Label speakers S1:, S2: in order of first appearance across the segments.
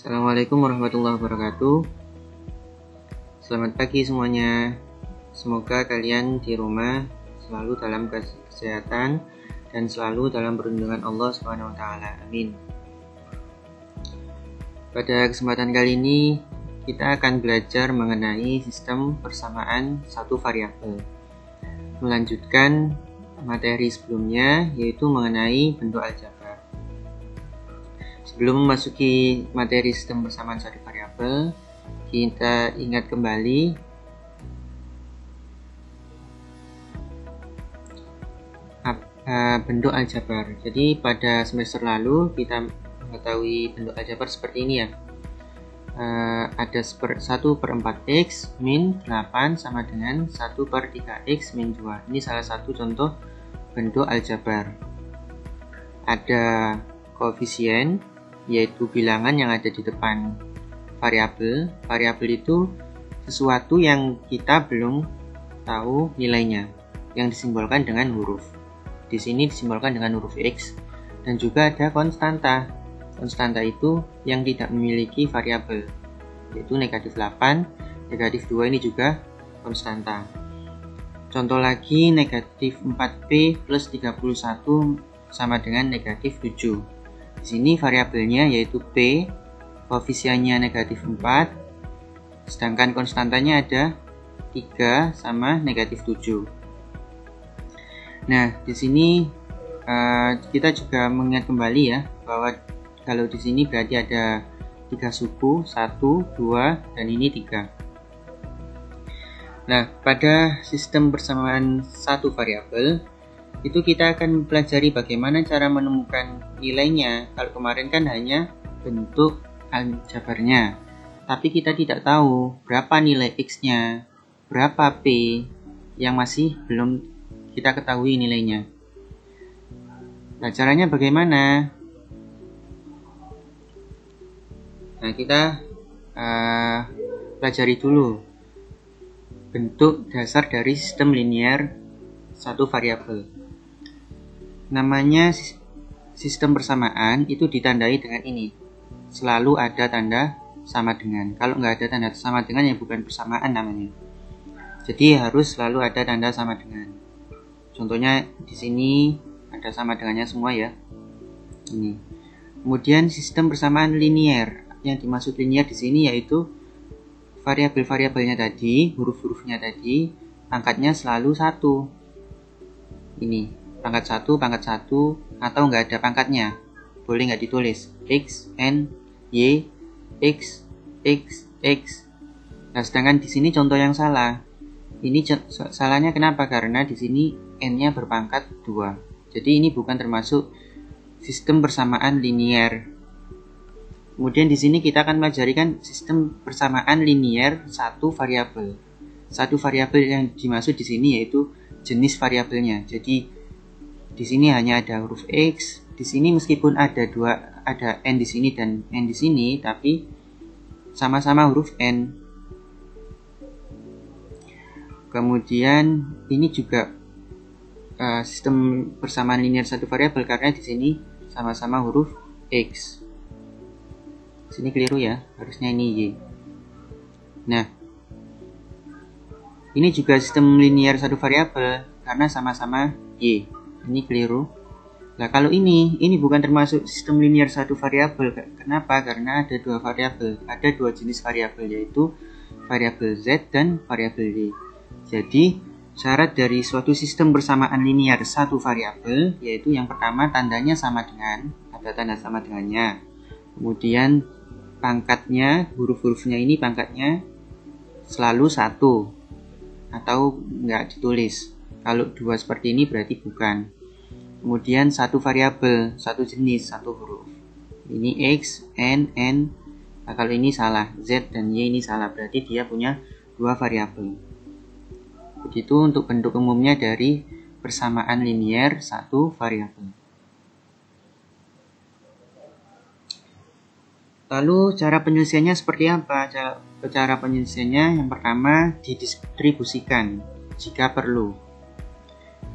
S1: Assalamualaikum warahmatullahi wabarakatuh. Selamat pagi semuanya. Semoga kalian di rumah selalu dalam kesehatan dan selalu dalam perlindungan Allah Subhanahu wa taala. Amin. Pada kesempatan kali ini kita akan belajar mengenai sistem persamaan satu variabel. Melanjutkan materi sebelumnya yaitu mengenai bentuk aljabar. Sebelum memasuki materi sistem persamaan satu variabel, kita ingat kembali bentuk aljabar. Jadi pada semester lalu kita mengetahui bentuk aljabar seperti ini ya. Ada 1/4x min 8 sama dengan 1/3x min 2. Ini salah satu contoh bentuk aljabar. Ada koefisien, yaitu bilangan yang ada di depan variabel. Variabel itu sesuatu yang kita belum tahu nilainya, yang disimbolkan dengan huruf. Di sini disimbolkan dengan huruf X. Dan juga ada konstanta. Konstanta itu yang tidak memiliki variabel, yaitu negatif 8, negatif 2 ini juga konstanta. Contoh lagi, negatif 4P plus 31 sama dengan negatif 7. Di sini variabelnya yaitu P, koefisiennya negatif 4, sedangkan konstantanya ada 3 sama negatif 7. Nah, di sini kita juga mengingat kembali ya, bahwa kalau di sini berarti ada 3 suku, 1, 2, dan ini 3. Nah, pada sistem persamaan satu variabel, itu kita akan mempelajari bagaimana cara menemukan nilainya. Kalau kemarin kan hanya bentuk aljabarnya, tapi kita tidak tahu berapa nilai X-nya, berapa P yang masih belum kita ketahui nilainya. Nah, caranya bagaimana? Nah, kita pelajari dulu bentuk dasar dari sistem linear satu variabel. Namanya sistem persamaan itu ditandai dengan ini. Selalu ada tanda sama dengan. Kalau nggak ada tanda sama dengan ya bukan persamaan namanya. Jadi harus selalu ada tanda sama dengan. Contohnya di sini ada sama dengannya semua ya. Ini. Kemudian sistem persamaan linear. Yang dimaksud linear di sini yaitu variabel-variabelnya tadi, huruf-hurufnya tadi, pangkatnya selalu 1. Ini, pangkat 1, atau nggak ada pangkatnya. Boleh nggak ditulis. X, N, Y, X, X, X. Nah, sedangkan di sini contoh yang salah. Ini salahnya kenapa? Karena di sini N-nya berpangkat 2. Jadi ini bukan termasuk sistem persamaan linear. Kemudian di sini kita akan pelajari kan sistem persamaan linear satu variabel. Satu variabel yang dimaksud di sini yaitu jenis variabelnya. Jadi di sini hanya ada huruf X. Di sini meskipun ada N di sini dan N di sini, tapi sama-sama huruf N. Kemudian ini juga sistem persamaan linear satu variabel karena di sini sama-sama huruf X. Sini keliru ya, harusnya ini Y. Nah, ini juga sistem linear satu variabel karena sama-sama Y. Ini keliru. Nah, kalau ini bukan termasuk sistem linear satu variabel. Kenapa? Karena ada dua variabel, ada dua jenis variabel yaitu variabel Z dan variabel Y. Jadi, syarat dari suatu sistem persamaan linear satu variabel yaitu yang pertama tandanya sama dengan, ada tanda sama dengannya. Kemudian pangkatnya, huruf-hurufnya ini pangkatnya selalu 1 atau enggak ditulis. Kalau 2 seperti ini berarti bukan. Kemudian satu variabel, satu jenis, satu huruf. Ini X, N, N. Nah, kalau ini salah, Z dan Y ini salah, berarti dia punya 2 variabel. Begitu untuk bentuk umumnya dari persamaan linear satu variabel. Lalu cara penyelesaiannya seperti apa? Cara penyelesaiannya yang pertama didistribusikan jika perlu.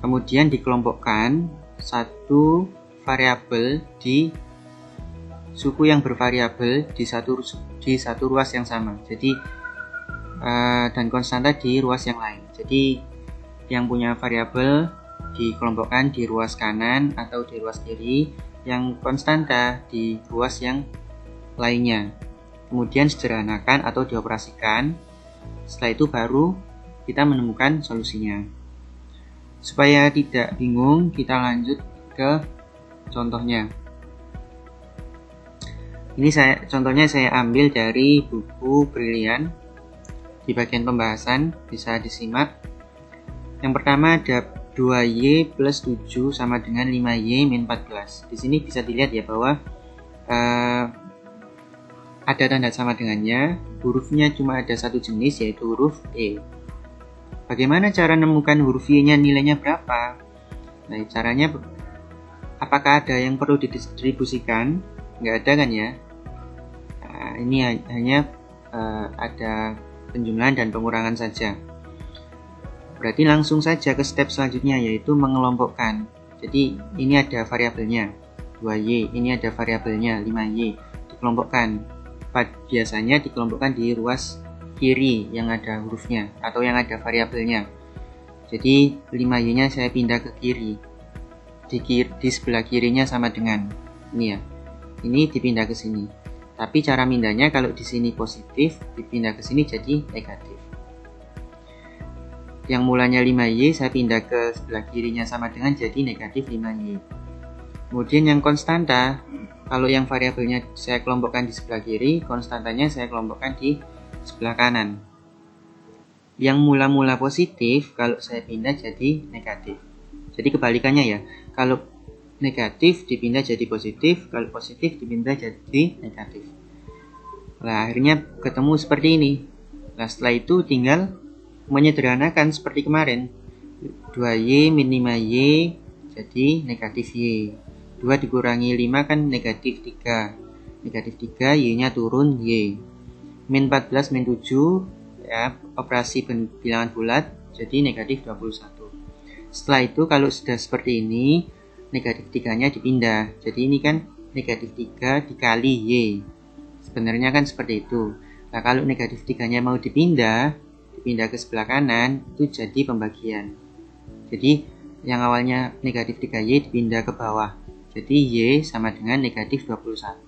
S1: Kemudian dikelompokkan satu variabel di suku yang bervariabel di satu ruas yang sama. Jadi dan konstanta di ruas yang lain. Jadi yang punya variabel dikelompokkan di ruas kanan atau di ruas kiri, yang konstanta di ruas yang lainnya. Kemudian sederhanakan atau dioperasikan. Setelah itu baru kita menemukan solusinya. Supaya tidak bingung, kita lanjut ke contohnya. Ini contohnya saya ambil dari buku Brilian. Di bagian pembahasan bisa disimak. Yang pertama ada 2y plus 7 sama dengan 5y min 14. Di sini bisa dilihat ya bahwa ada tanda sama dengannya. Hurufnya cuma ada satu jenis, yaitu huruf E. Bagaimana cara menemukan huruf Y-nya nilainya berapa? Nah, caranya apakah ada yang perlu didistribusikan? Nggak ada kan ya? Nah, ini hanya ada penjumlahan dan pengurangan saja. Berarti langsung saja ke step selanjutnya, yaitu mengelompokkan. Jadi ini ada variabelnya 2y, ini ada variabelnya 5y. Dikelompokkan. Biasanya dikelompokkan di ruas kiri yang ada hurufnya atau yang ada variabelnya. Jadi 5y nya saya pindah ke kiri. Di sebelah kirinya sama dengan ini ya. Ini dipindah ke sini. Tapi cara pindahnya kalau di sini positif, dipindah ke sini jadi negatif. Yang mulanya 5y saya pindah ke sebelah kirinya sama dengan jadi negatif 5y. Kemudian yang konstanta, kalau yang variabelnya saya kelompokkan di sebelah kiri, konstantanya saya kelompokkan di sebelah kanan. Yang mula-mula positif, kalau saya pindah jadi negatif. Jadi kebalikannya ya, kalau negatif dipindah jadi positif, kalau positif dipindah jadi negatif. Nah, akhirnya ketemu seperti ini. Nah, setelah itu tinggal menyederhanakan seperti kemarin. 2y min 5y jadi negatif y. 2 dikurangi 5 kan negatif 3. Negatif 3, y-nya turun y. Min 14 min 7, ya, operasi bilangan bulat, jadi negatif 21. Setelah itu kalau sudah seperti ini, negatif 3-nya dipindah. Jadi ini kan negatif 3 dikali y. Sebenarnya kan seperti itu. Nah, kalau negatif 3-nya mau dipindah ke sebelah kanan, itu jadi pembagian. Jadi yang awalnya negatif 3y dipindah ke bawah. Jadi y sama dengan negatif 21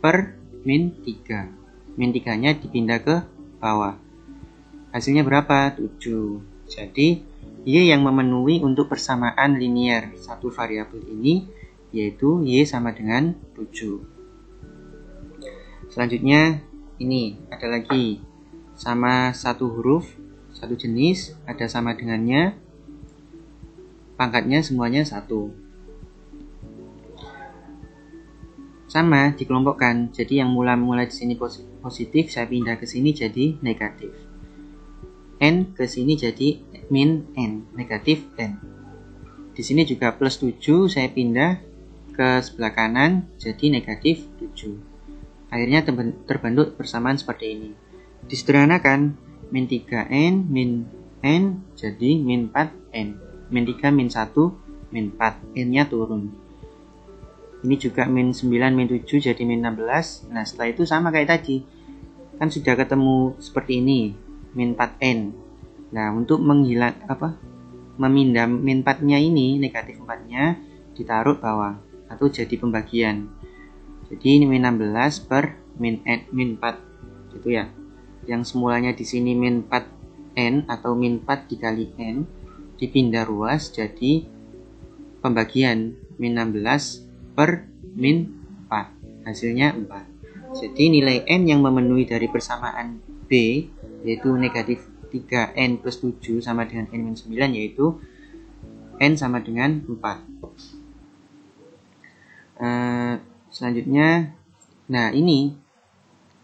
S1: per min 3. Min 3-nya dipindah ke bawah. Hasilnya berapa? 7. Jadi y yang memenuhi untuk persamaan linier satu variabel ini, yaitu y sama dengan 7. Selanjutnya ini ada lagi sama satu huruf, satu jenis, ada sama dengannya, pangkatnya semuanya 1. Sama dikelompokkan. Jadi yang mula-mula di sini positif, saya pindah ke sini jadi negatif. N ke sini jadi min n, negatif n. Di sini juga plus 7, saya pindah ke sebelah kanan jadi negatif 7. Akhirnya terbentuk persamaan seperti ini. Disederhanakan, min 3n min n jadi min 4n. Min 3 min 1 min 4, n-nya turun. Ini juga min 9 min 7 jadi min 16. Nah, setelah itu sama kayak tadi. Kan sudah ketemu seperti ini, min 4n. Nah, untuk memindah min 4-nya ini, negatif 4-nya ditaruh bawah atau jadi pembagian. Jadi ini min 16 per min 4 gitu ya. Yang semulanya di sini min 4n atau min 4 dikali n dipindah ruas jadi pembagian min 16 per min 4, hasilnya 4. Jadi nilai n yang memenuhi dari persamaan B, yaitu negatif 3n plus 7 sama dengan n min 9, yaitu n sama dengan 4. Selanjutnya, nah ini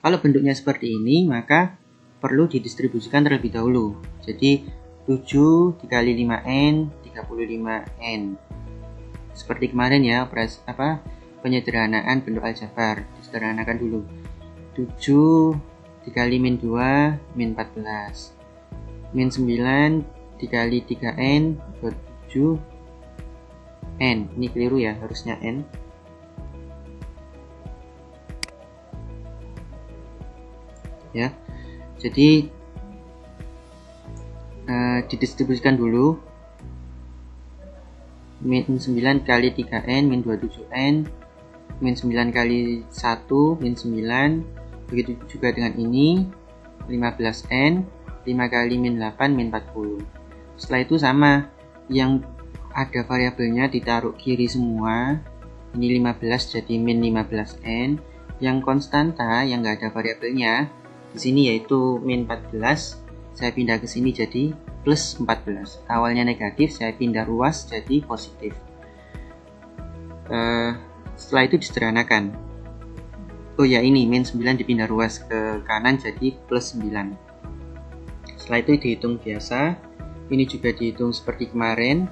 S1: kalau bentuknya seperti ini, maka perlu didistribusikan terlebih dahulu. Jadi 7 dikali 5n 35n. Seperti kemarin ya, penyederhanaan bentuk aljabar. Disederhanakan dulu. 7 dikali min 2 min 14. Min 9 dikali 3n 27 n. Ini keliru ya, harusnya n. ya. Jadi didistribusikan dulu. Min 9 kali 3n min 27n, min 9 kali 1 min 9, begitu juga dengan ini 15n, 5 kali min 8 min 40. Setelah itu sama, yang ada variabelnya ditaruh kiri semua, ini 15 jadi min 15n, yang konstanta yang nggak ada variabelnya di sini yaitu min 14, saya pindah ke sini jadi plus 14. Awalnya negatif, saya pindah ruas jadi positif. Setelah itu disederhanakan. Oh ya, ini min 9 dipindah ruas ke kanan jadi plus 9. Setelah itu dihitung biasa. Ini juga dihitung seperti kemarin.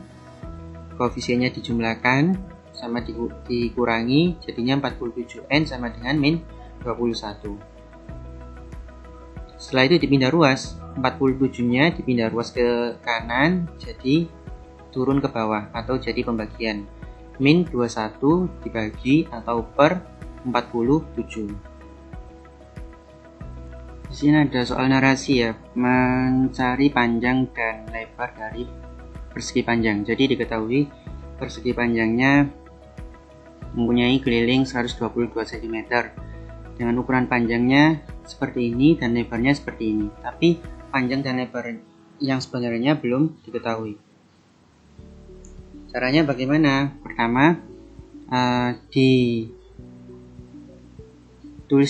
S1: Koefisiennya dijumlahkan sama dikurangi, jadinya 47n sama dengan min 21. Setelah itu dipindah ruas. 47-nya dipindah ruas ke kanan, jadi turun ke bawah atau jadi pembagian. Min 21 dibagi atau per 47. Di sini ada soal narasi ya, mencari panjang dan lebar dari persegi panjang. Jadi diketahui persegi panjangnya mempunyai keliling 122 cm dengan ukuran panjangnya seperti ini dan lebarnya seperti ini. Tapi panjang dan lebar yang sebenarnya belum diketahui. Caranya bagaimana? Pertama, ditulis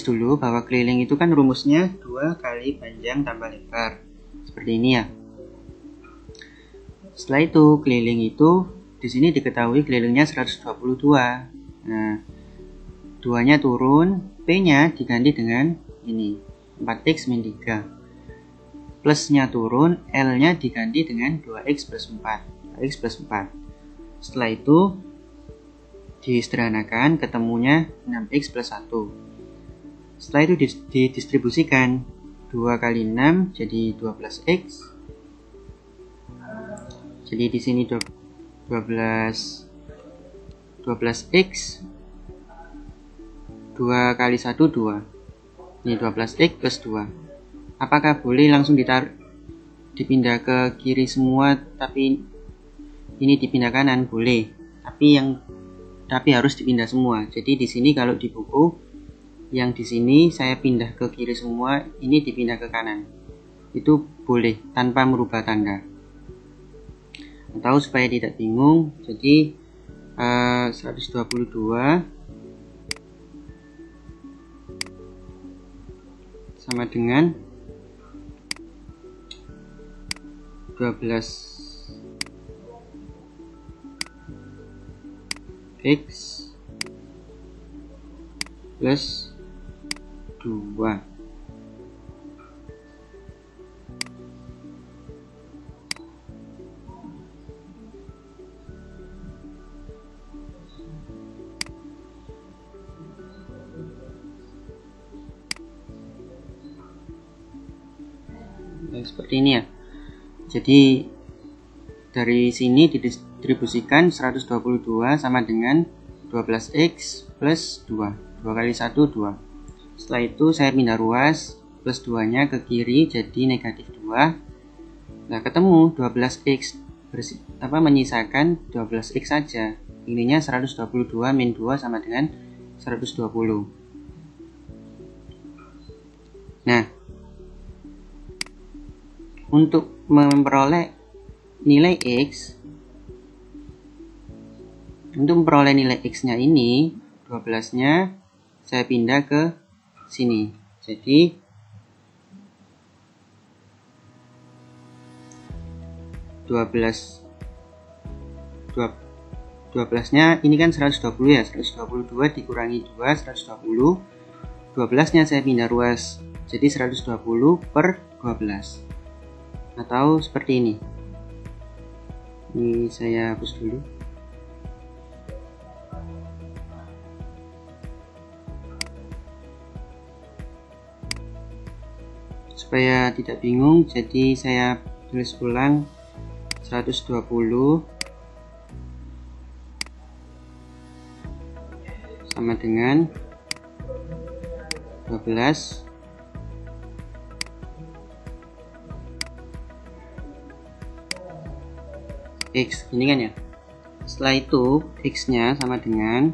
S1: dulu bahwa keliling itu kan rumusnya 2 kali panjang tambah lebar. Seperti ini ya. Setelah itu keliling itu di sini diketahui kelilingnya 122. Nah, 2-nya turun, P-nya diganti dengan ini 4x min 3. Plusnya turun, L-nya diganti dengan 2x plus 4. 2x plus 4. Setelah itu disederhanakan, ketemunya 6x plus 1. Setelah itu didistribusikan, 2 kali 6 jadi 12x. Jadi di sini 12x, 2 kali 1 2. Ini 12x plus 2. Apakah boleh langsung dipindah ke kiri semua, tapi ini dipindah kanan? Boleh, tapi harus dipindah semua. Jadi di sini kalau di buku yang di sini saya pindah ke kiri semua, ini dipindah ke kanan. Itu boleh tanpa merubah tanda. Atau supaya tidak bingung, jadi 122 sama dengan 12x plus 2. Seperti ini ya. Jadi dari sini didistribusikan 122 sama dengan 12x plus 2. 2 kali 1 2. Setelah itu saya pindah ruas, plus 2 nya ke kiri jadi negatif 2. Nah, ketemu 12x menyisakan 12x saja. Ininya 122 min 2 sama dengan 120. Nah, untuk memperoleh nilai x, nya ini 12 nya saya pindah ke sini. Jadi 12 nya ini kan 120 ya, 122 dikurangi 2, 120. 12 nya saya pindah ruas, jadi 120 per 12. Atau seperti ini. Ini saya hapus dulu. Supaya tidak bingung, jadi saya tulis ulang 120 sama dengan 12 X, ini kan ya. Setelah itu X-nya sama dengan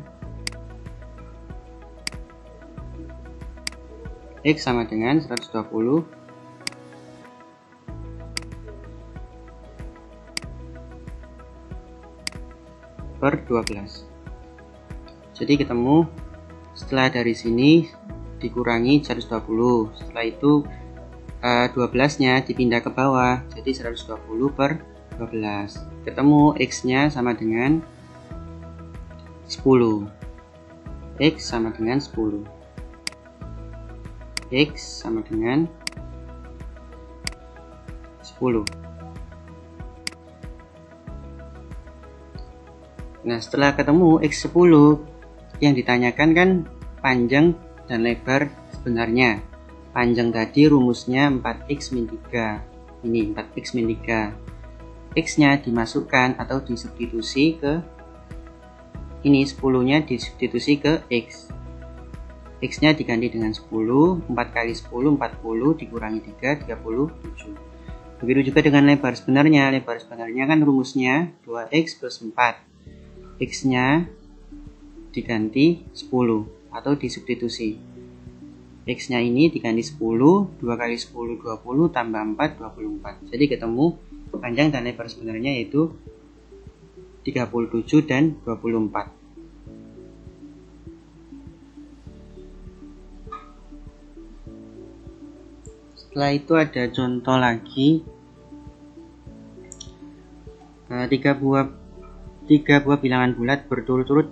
S1: X sama dengan 120 per 12. Jadi ketemu setelah dari sini dikurangi 120. Setelah itu 12-nya dipindah ke bawah, jadi 120 per 12. Ketemu X-nya sama dengan 10. X sama dengan 10. X sama dengan 10. Nah, setelah ketemu X10, yang ditanyakan kan panjang dan lebar sebenarnya. Panjang tadi rumusnya 4x min 3. Ini 4x min 3. X-nya dimasukkan atau disubstitusi ke ini, 10-nya disubstitusi ke X. X-nya diganti dengan 10, 4 kali 10, 40, dikurangi 3, 37. Begitu juga dengan lebar sebenarnya. Lebar sebenarnya kan rumusnya 2x plus 4. X-nya diganti 10 atau disubstitusi. X-nya ini diganti 10, 2 kali 10, 20, tambah 4, 24. Jadi ketemu panjang dan lebar sebenarnya yaitu 37 dan 24. Setelah itu ada contoh lagi, 3 buah bilangan bulat berturut-turut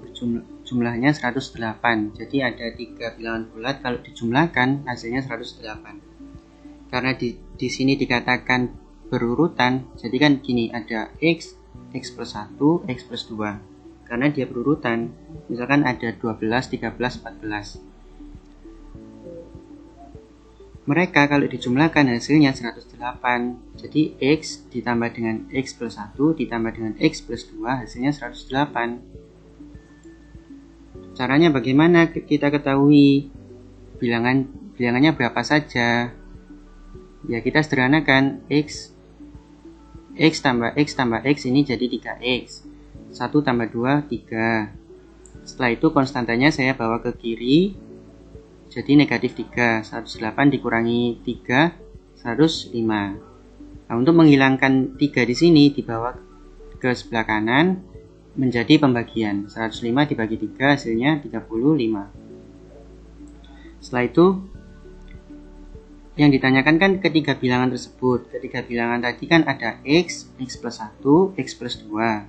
S1: jumlahnya 108. Jadi ada 3 bilangan bulat, kalau dijumlahkan hasilnya 108. Karena di sini dikatakan berurutan, jadi kan gini, ada X plus 1, X plus 2. Karena dia berurutan, misalkan ada 12, 13, 14. Mereka kalau dijumlahkan hasilnya 108. Jadi X ditambah dengan X plus 1 ditambah dengan X plus 2 hasilnya 108. Caranya bagaimana kita ketahui bilangannya berapa saja? Ya, kita sederhanakan. X tambah X tambah X ini jadi 3X. 1 tambah 2, 3. Setelah itu konstantanya saya bawa ke kiri, jadi negatif 3. 108 dikurangi 3, 105. Nah, untuk menghilangkan 3 di sini dibawa ke sebelah kanan menjadi pembagian. 105 dibagi 3 hasilnya 35. Setelah itu yang ditanyakan kan ketiga bilangan tersebut. Ketiga bilangan tadi kan ada X, X plus 1, X plus 2.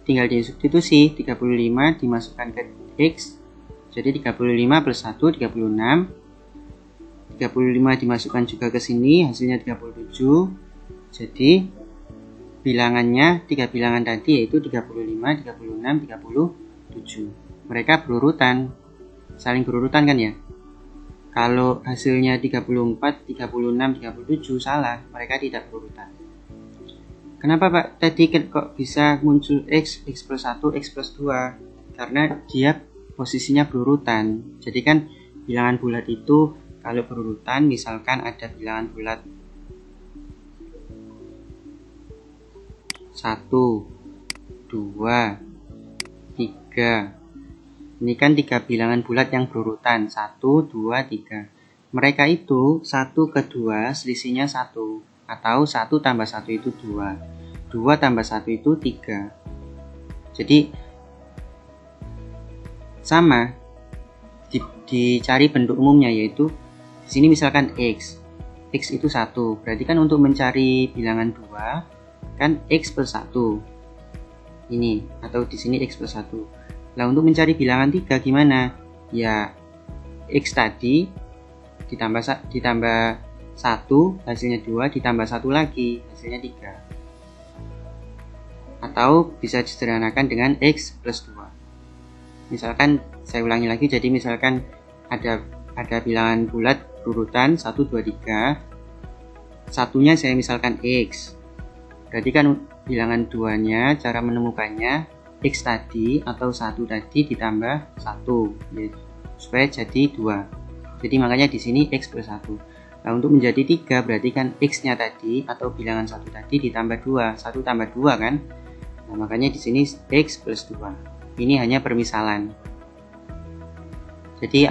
S1: Tinggal disubstitusi, 35 dimasukkan ke X, jadi 35 plus 1, 36. 35 dimasukkan juga ke sini, hasilnya 37. Jadi bilangannya, 3 bilangan tadi yaitu 35, 36, 37. Mereka berurutan, saling berurutan kan ya. Kalau hasilnya 34, 36, 37 salah, mereka tidak berurutan. Kenapa Pak tadi kok bisa muncul X, X plus 1, X plus 2? Karena dia posisinya berurutan. Jadi kan bilangan bulat itu kalau berurutan, misalkan ada bilangan bulat 1, 2, 3. Ini kan 3 bilangan bulat yang berurutan 1, 2, 3. Mereka itu 1 ke 2 selisihnya 1, atau 1 tambah 1 itu 2. 2 tambah 1 itu 3. Jadi sama, dicari bentuk umumnya, yaitu di sini misalkan X itu 1, berarti kan untuk mencari bilangan 2 kan X plus 1 ini, atau di sini X plus 1. Nah, untuk mencari bilangan 3 gimana? Ya, X tadi ditambah 1 hasilnya 2, ditambah 1 lagi hasilnya 3. Atau bisa disederhanakan dengan X plus 2. Misalkan saya ulangi lagi, jadi misalkan ada bilangan bulat berurutan 1, 2, 3. Satunya saya misalkan X. Berarti kan bilangan 2-nya cara menemukannya X tadi atau 1 tadi ditambah 1 ya, supaya jadi 2. Jadi makanya di sini X plus 1. Nah, untuk menjadi 3 berarti kan X-nya tadi atau bilangan 1 tadi ditambah 2. 1 tambah 2 kan? Nah, makanya di sini X plus 2. Ini hanya permisalan. Jadi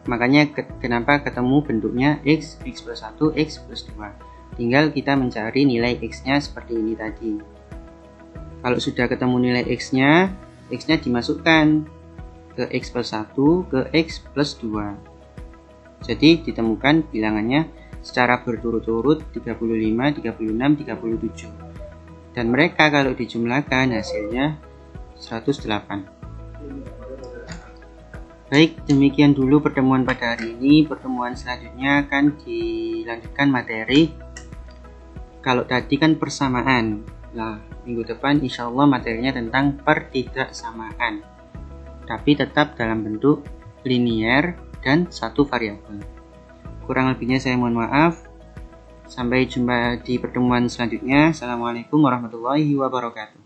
S1: makanya kenapa ketemu bentuknya X plus 1, X plus 2. Tinggal kita mencari nilai X-nya seperti ini tadi. Kalau sudah ketemu nilai X-nya dimasukkan ke X plus 1 ke X plus 2. Jadi ditemukan bilangannya secara berturut-turut 35, 36, 37. Dan mereka kalau dijumlahkan hasilnya 108. Baik, demikian dulu pertemuan pada hari ini. Pertemuan selanjutnya akan dilanjutkan materi. Kalau tadi kan persamaan. Nah, minggu depan insya Allah materinya tentang pertidaksamaan. Tapi tetap dalam bentuk linier dan satu variabel. Kurang lebihnya saya mohon maaf. Sampai jumpa di pertemuan selanjutnya. Assalamualaikum warahmatullahi wabarakatuh.